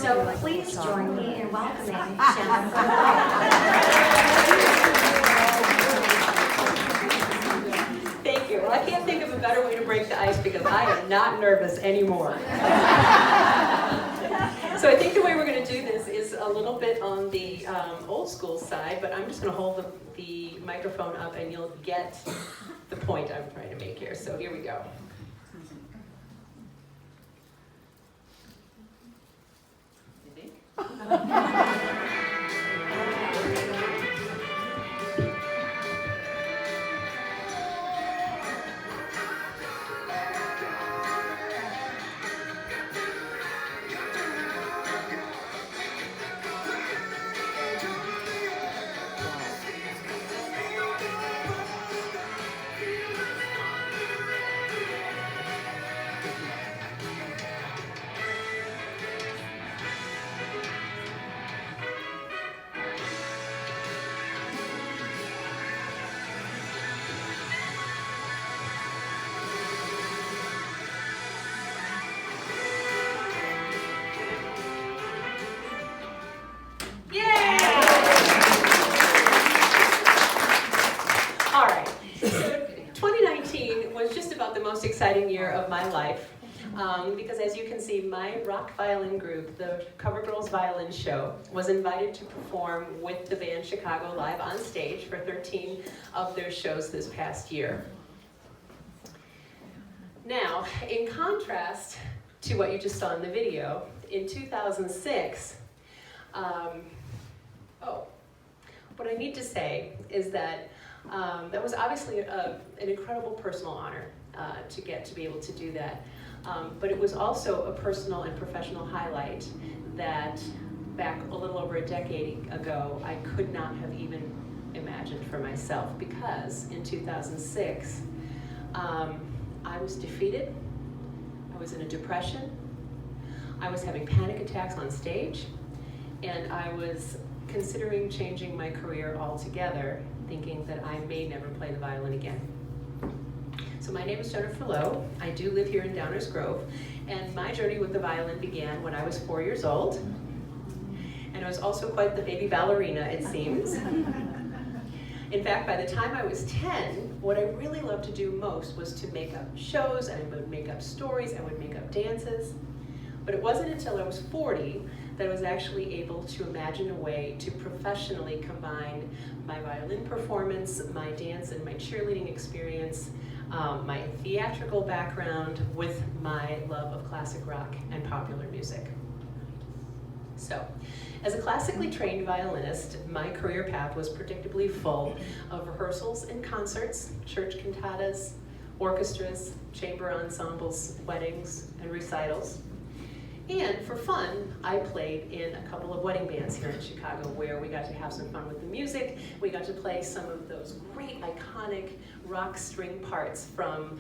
So please join me in welcoming Jennifer Lowe. Thank you. Well, I can't think of a better way to break the ice because I am not nervous anymore. So I think the way we're going to do this is a little bit on the old school side, but I'm just going to hold the microphone up and you'll get the point I'm trying to make here. So here we go. Exciting year of my life because as you can see, my rock violin group, the Cover Girls Violin Show, was invited to perform with the band Chicago live on stage for 13 of their shows this past year. Now, in contrast to what you just saw in the video, in 2006, what I need to say is that that was obviously an incredible personal honor to get to be able to do that. But it was also a personal and professional highlight that back a little over a decade ago, I could not have even imagined for myself, because in 2006, I was defeated, I was in a depression, I was having panic attacks on stage, and I was considering changing my career altogether, thinking that I may never play the violin again. So my name is Jennifer Lowe. I do live here in Downers Grove, and my journey with the violin began when I was 4 years old, and I was also quite the baby ballerina, it seems. In fact, by the time I was 10, what I really loved to do most was to make up shows, and I would make up stories, I would make up dances. But it wasn't until I was 40 that I was actually able to imagine a way to professionally combine my violin performance, my dance and my cheerleading experience, my theatrical background with my love of classic rock and popular music. So, as a classically trained violinist, my career path was predictably full of rehearsals and concerts, church cantatas, orchestras, chamber ensembles, weddings, and recitals. And for fun, I played in a couple of wedding bands here in Chicago where we got to have some fun with the music. We got to play some of those great iconic rock string parts from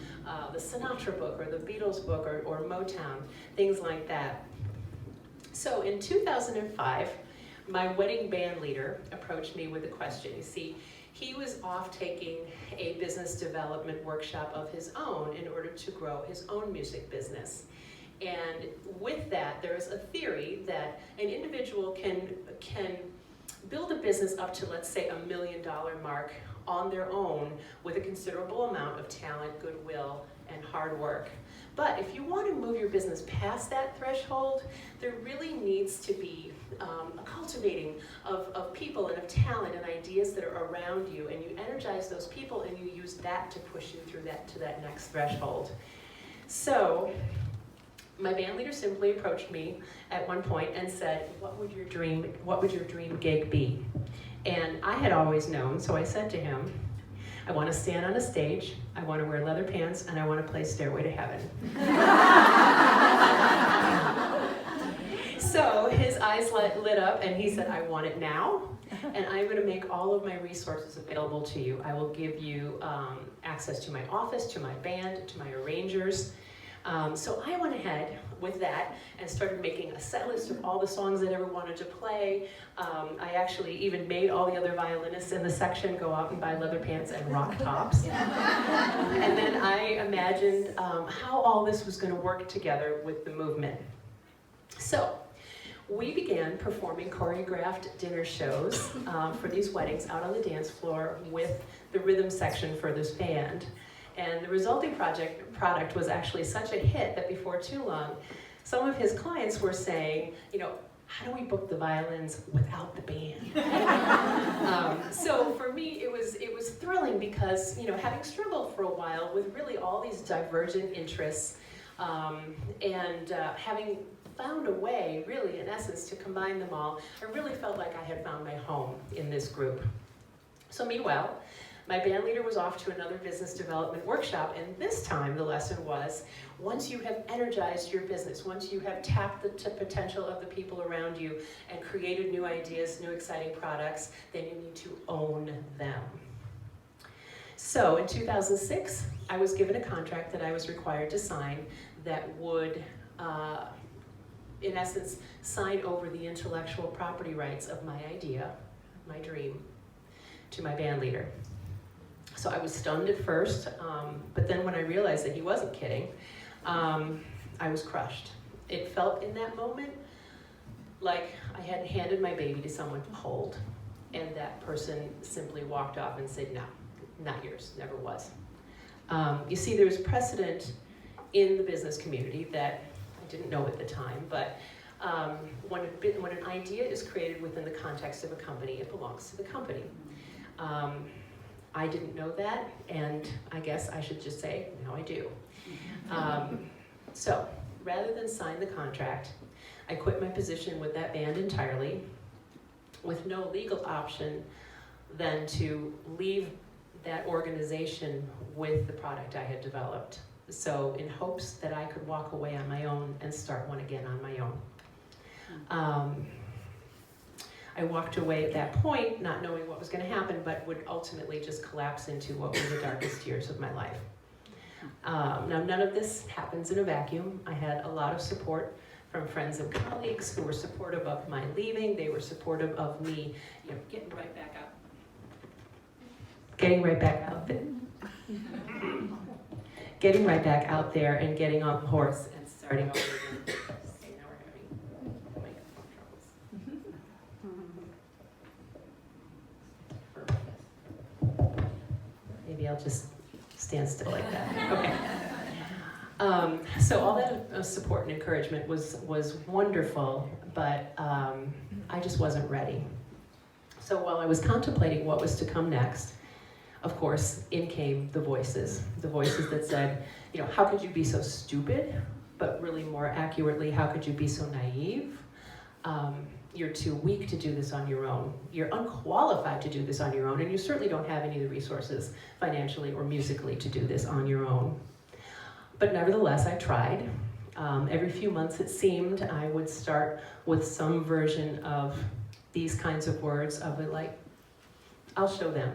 the Sinatra book or the Beatles book or Motown, things like that. So in 2005, my wedding band leader approached me with a question. You see, he was off taking a business development workshop of his own in order to grow his own music business. And with that, there is a theory that an individual can build a business up to, let's say, $1 million mark on their own with a considerable amount of talent, goodwill, and hard work. But if you want to move your business past that threshold, there really needs to be a cultivating of people and of talent and ideas that are around you, and you energize those people and you use that to push you through that to that next threshold. So my band leader simply approached me at one point and said, what would your dream gig be? And I had always known, so I said to him, I want to stand on a stage, I want to wear leather pants, and I want to play Stairway to Heaven. So his eyes lit up and he said, I want it now, and I'm going to make all of my resources available to you. I will give you access to my office, to my band, to my arrangers. So I went ahead with that and started making a set list of all the songs that I ever wanted to play. I actually even made all the other violinists in the section go out and buy leather pants and rock tops. And then I imagined how all this was going to work together with the movement. So we began performing choreographed dinner shows for these weddings out on the dance floor with the rhythm section for this band. And the resulting product was actually such a hit that before too long, some of his clients were saying, how do we book the violins without the band? So for me, it was thrilling because, having struggled for a while with really all these divergent interests, and having found a way, really, in essence, to combine them all, I really felt like I had found my home in this group. So meanwhile, my band leader was off to another business development workshop, and this time the lesson was, once you have energized your business, once you have tapped the potential of the people around you and created new ideas, new exciting products, then you need to own them. So in 2006, I was given a contract that I was required to sign that would, in essence, sign over the intellectual property rights of my idea, my dream, to my band leader. So I was stunned at first, but then when I realized that he wasn't kidding, I was crushed. It felt in that moment like I had handed my baby to someone to hold, and that person simply walked off and said, no, not yours, never was. You see, there was precedent in the business community that I didn't know at the time, but when an idea is created within the context of a company, it belongs to the company. I didn't know that, and I guess I should just say, now I do. So, rather than sign the contract, I quit my position with that band entirely, with no legal option than to leave that organization with the product I had developed. So, in hopes that I could walk away on my own and start one again on my own. I walked away at that point, not knowing what was going to happen, but would ultimately just collapse into what were the darkest years of my life. Now, none of this happens in a vacuum. I had a lot of support from friends and colleagues who were supportive of my leaving. They were supportive of me, getting right back out there. Getting right back out there and getting on the horse and starting over again. Now we're having microphone troubles. Maybe I'll just stand still like that. Okay. So all that support and encouragement was wonderful, but I just wasn't ready. So while I was contemplating what was to come next, of course, in came the voices that said, how could you be so stupid? But really more accurately, how could you be so naive? You're too weak to do this on your own. You're unqualified to do this on your own, and you certainly don't have any of the resources, financially or musically, to do this on your own. But nevertheless, I tried. Every few months, it seemed, I would start with some version of these kinds of words of it, like, I'll show them.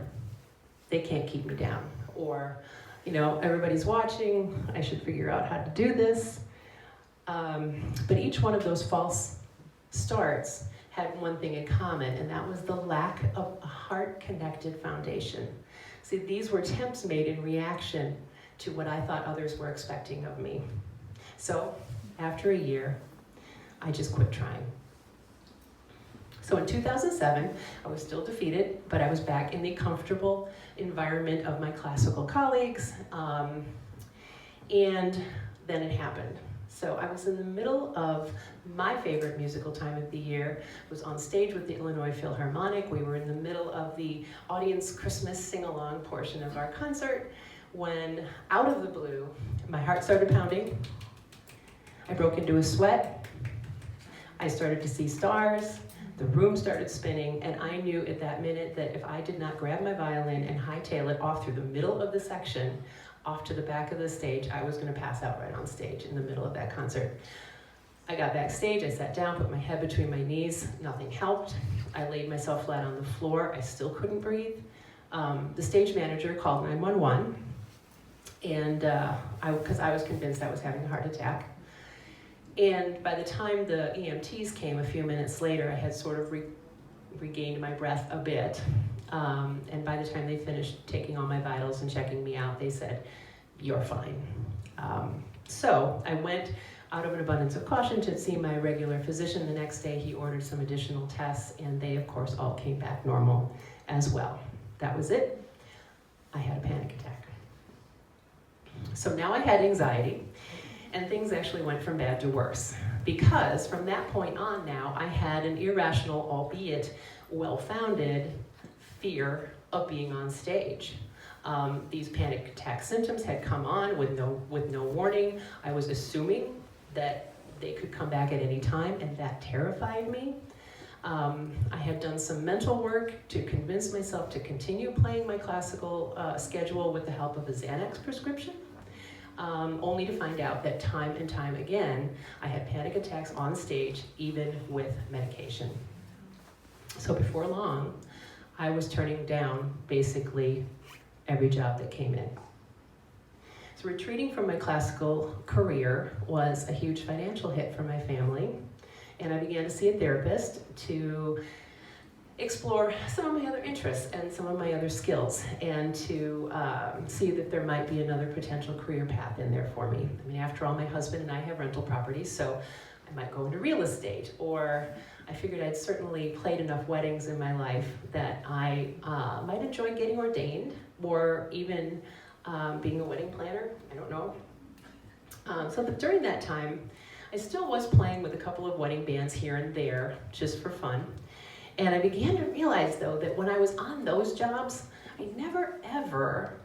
They can't keep me down. Or, everybody's watching, I should figure out how to do this. But each one of those false starts had one thing in common, and that was the lack of a heart-connected foundation. See, these were attempts made in reaction to what I thought others were expecting of me. So, after a year, I just quit trying. So in 2007, I was still defeated, but I was back in the comfortable environment of my classical colleagues, and then it happened. So I was in the middle of my favorite musical time of the year. I was on stage with the Illinois Philharmonic. We were in the middle of the audience Christmas sing-along portion of our concert when, out of the blue, my heart started pounding. I broke into a sweat. I started to see stars. The room started spinning, and I knew at that minute that if I did not grab my violin and hightail it off through the middle of the section, off to the back of the stage, I was going to pass out right on stage in the middle of that concert. I got backstage, I sat down, put my head between my knees, nothing helped. I laid myself flat on the floor, I still couldn't breathe. The stage manager called 911, and because I was convinced I was having a heart attack. And by the time the EMTs came a few minutes later, I had sort of regained my breath a bit. And by the time they finished taking all my vitals and checking me out, they said, "You're fine." So I went out of an abundance of caution, to see my regular physician the next day. He ordered some additional tests, and they, of course, all came back normal as well. That was it. I had a panic attack. So now I had anxiety, and things actually went from bad to worse. Because from that point on now, I had an irrational, albeit well-founded, fear of being on stage. These panic attack symptoms had come on with no warning. I was assuming that they could come back at any time, and that terrified me. I had done some mental work to convince myself to continue playing my classical schedule with the help of a Xanax prescription, only to find out that time and time again, I had panic attacks on stage, even with medication. So before long, I was turning down basically every job that came in. So retreating from my classical career was a huge financial hit for my family, and I began to see a therapist to explore some of my other interests and some of my other skills, and to see that there might be another potential career path in there for me. I mean, after all, my husband and I have rental properties, so I might go into real estate, or I figured I'd certainly played enough weddings in my life that I might enjoy getting ordained, or even being a wedding planner. I don't know. So during that time, I still was playing with a couple of wedding bands here and there, just for fun. And I began to realize, though, that when I was on those jobs, I never, ever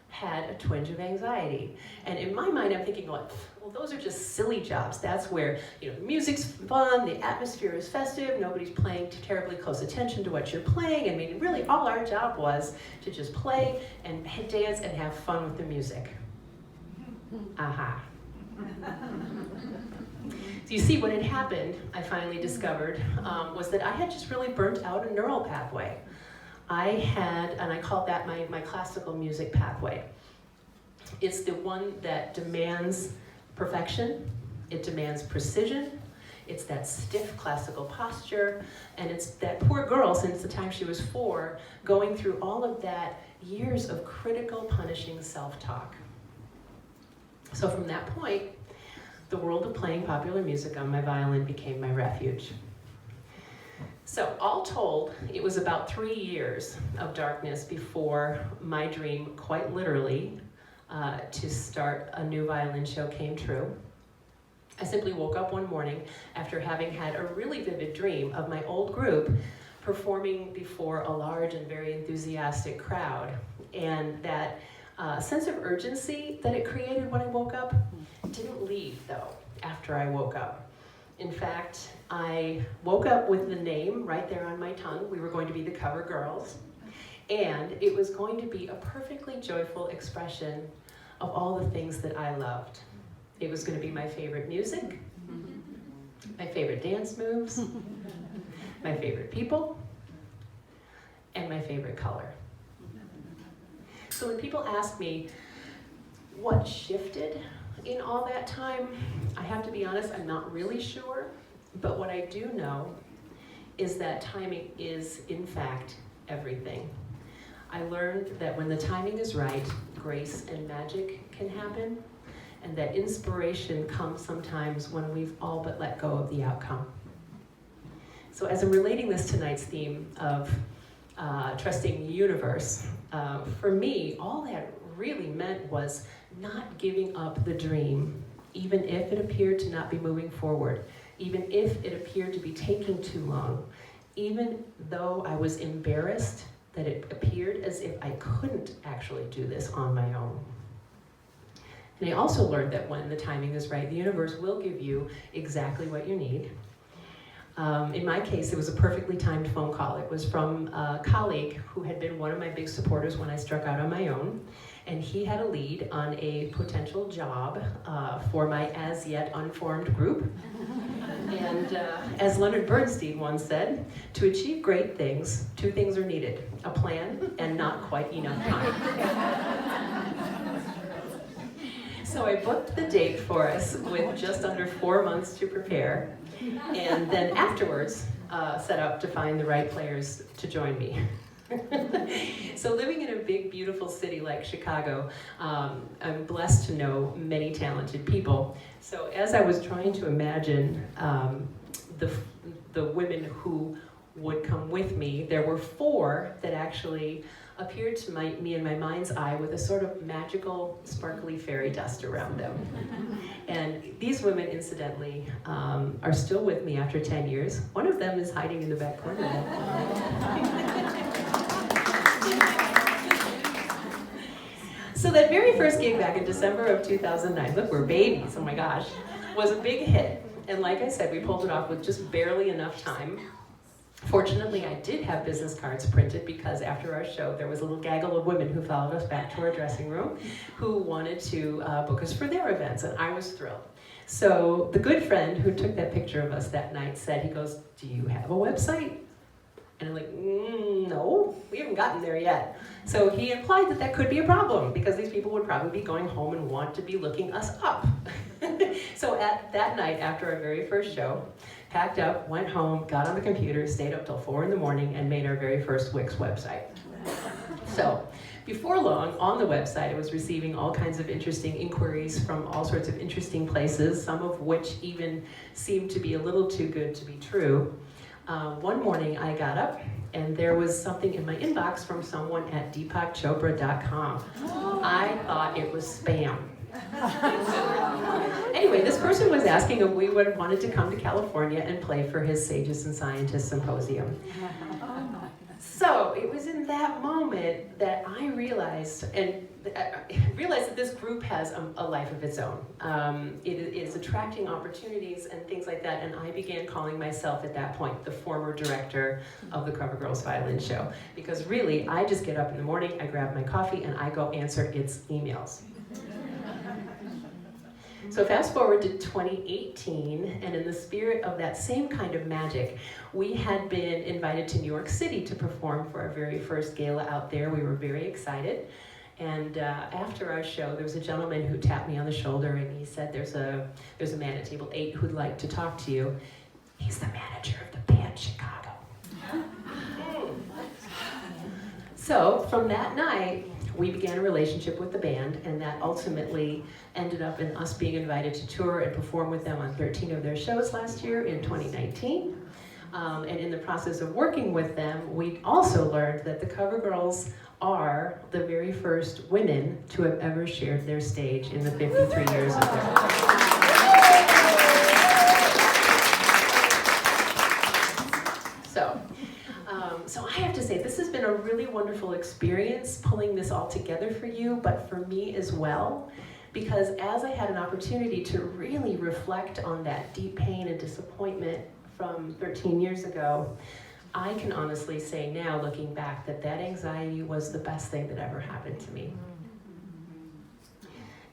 had a twinge of anxiety. And in my mind, I'm thinking, well, those are just silly jobs. That's where, the music's fun, the atmosphere is festive, nobody's paying terribly close attention to what you're playing. I mean, really, all our job was to just play and dance and have fun with the music. Aha. So you see, what had happened, I finally discovered, was that I had just really burnt out a neural pathway. I had, and I called that my classical music pathway. It's the one that demands perfection, it demands precision, it's that stiff classical posture, and it's that poor girl, since the time she was 4, going through all of that years of critical, punishing self-talk. So from that point, the world of playing popular music on my violin became my refuge. So all told, it was about 3 years of darkness before my dream, quite literally, to start a new violin show came true. I simply woke up one morning after having had a really vivid dream of my old group performing before a large and very enthusiastic crowd. And that sense of urgency that it created when I woke up didn't leave, though, after I woke up. In fact, I woke up with the name right there on my tongue. We were going to be the Cover Girls. And it was going to be a perfectly joyful expression of all the things that I loved. It was going to be my favorite music, my favorite dance moves, my favorite people, and my favorite color. So when people ask me what shifted in all that time, I have to be honest, I'm not really sure. But what I do know is that timing is, in fact, everything. I learned that when the timing is right, grace and magic can happen, and that inspiration comes sometimes when we've all but let go of the outcome. So as I'm relating this to tonight's theme of trusting the universe, for me, all that really meant was not giving up the dream, even if it appeared to not be moving forward, even if it appeared to be taking too long, even though I was embarrassed that it appeared as if I couldn't actually do this on my own. And I also learned that when the timing is right, the universe will give you exactly what you need. In my case, it was a perfectly timed phone call. It was from a colleague who had been one of my big supporters when I struck out on my own. And he had a lead on a potential job for my as yet unformed group. And as Leonard Bernstein once said, to achieve great things, 2 things are needed: a plan and not quite enough time. So I booked the date for us with just under 4 months to prepare, and then afterwards set up to find the right players to join me. So living in a big, beautiful city like Chicago, I'm blessed to know many talented people. So as I was trying to imagine the women who would come with me, there were 4 that actually appeared to me in my mind's eye with a sort of magical, sparkly fairy dust around them. And these women, incidentally, are still with me after 10 years. One of them is hiding in the back corner now. So that very first gig back in December of 2009, look, we're babies, oh my gosh, was a big hit. And like I said, we pulled it off with just barely enough time. Fortunately, I did have business cards printed because after our show, there was a little gaggle of women who followed us back to our dressing room who wanted to book us for their events, and I was thrilled. So the good friend who took that picture of us that night said, he goes, "Do you have a website?" And I'm like, no, we haven't gotten there yet. So he implied that that could be a problem because these people would probably be going home and want to be looking us up. So at that night, after our very first show, packed up, went home, got on the computer, stayed up till 4 in the morning, and made our very first Wix website. So before long, on the website, I was receiving all kinds of interesting inquiries from all sorts of interesting places, some of which even seemed to be a little too good to be true. One morning I got up and there was something in my inbox from someone at deepakchopra.com. I thought it was spam. Anyway, this person was asking if we wanted to come to California and play for his Sages and Scientists Symposium. So it was in that moment that I realized, that this group has a life of its own. It is attracting opportunities and things like that, and I began calling myself at that point the former director of the Cover Girls Violin Show. Because really, I just get up in the morning, I grab my coffee, and I go answer its emails. So fast forward to 2018, and in the spirit of that same kind of magic, we had been invited to New York City to perform for our very first gala out there. We were very excited. And after our show, there was a gentleman who tapped me on the shoulder and he said, there's a man at table 8 who'd like to talk to you. He's the manager of the band Chicago. So from that night, we began a relationship with the band, and that ultimately ended up in us being invited to tour and perform with them on 13 of their shows last year in 2019. And in the process of working with them, we also learned that the Cover Girls are the very first women to have ever shared their stage in the 53 years of their life. So I have to say, this has been a really wonderful experience pulling this all together for you, but for me as well, because as I had an opportunity to really reflect on that deep pain and disappointment from 13 years ago, I can honestly say now, looking back, that anxiety was the best thing that ever happened to me.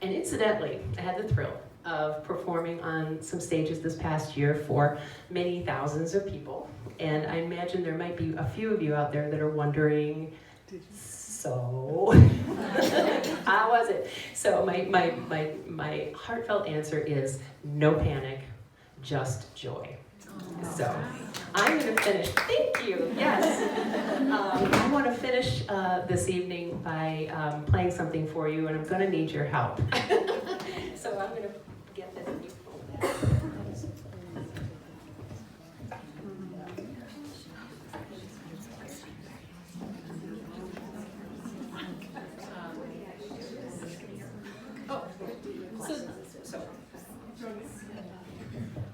And incidentally, I had the thrill of performing on some stages this past year for many thousands of people. And I imagine there might be a few of you out there that are wondering, so, how was it? So my heartfelt answer is no panic, just joy. So I'm going to finish, thank you, yes. I want to finish this evening by playing something for you, and I'm going to need your help. So I'm going to get this and you pull that.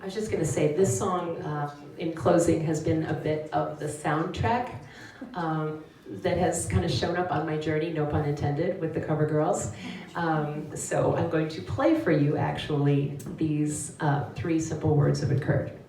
I was just going to say, this song, in closing, has been a bit of the soundtrack that has kind of shown up on my journey, no pun intended, with the Cover Girls. So I'm going to play for you, actually, these 3 simple words of encouragement.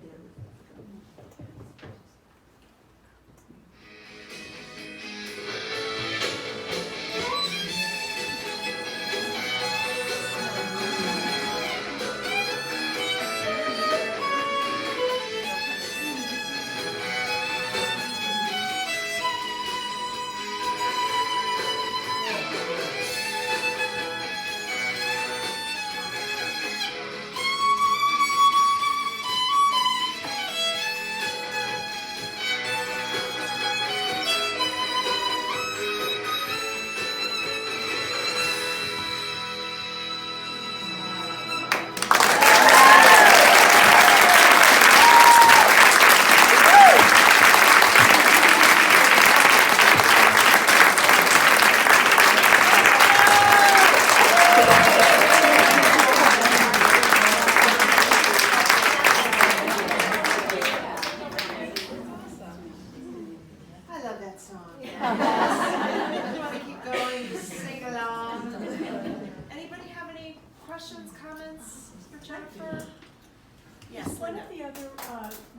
Is one of the other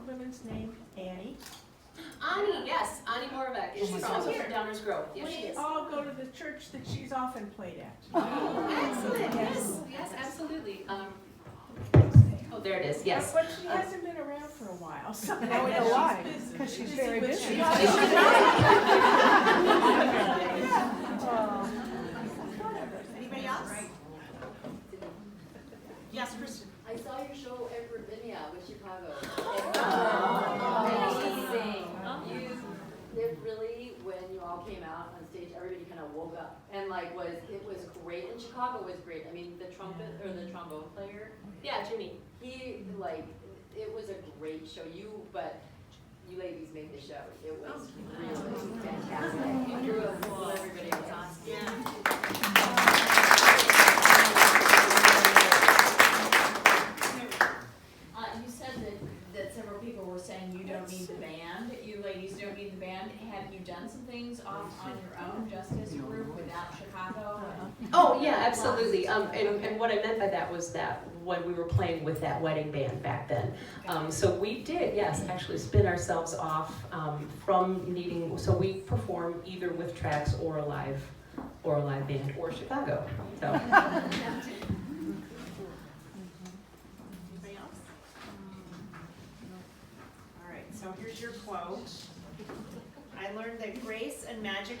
women's name Annie? Ani, yes, Ani Moravec. She's also from Downers Grove. Yes, she We is. all go to the church that she's often played at. Excellent, yes, yes, absolutely. Oh, there it is, yes. But she hasn't been around for a while, so. Now we know why, because she's very busy. Anybody else? Yes, Kristen. I saw your show at Ravinia with Chicago. Amazing. It really, when you all came out on stage, everybody kind of woke up and like it was great. And Chicago was great. I mean, the trumpet or the trombone player, Yeah, Jimmy. he it was a great show. But you ladies made the show. It was really fantastic. You drew everybody else. You said that several people were saying you don't need the band, you ladies don't need the band. Have you done some things on your own, just as a group, without Chicago? Oh, yeah, absolutely. And what I meant by that was that when we were playing with that wedding band back then. So we did, yes, actually spin ourselves off from needing, so we perform either with tracks or a live band or Chicago. So. Anybody else? All right, so here's your quote. I learned that grace and magic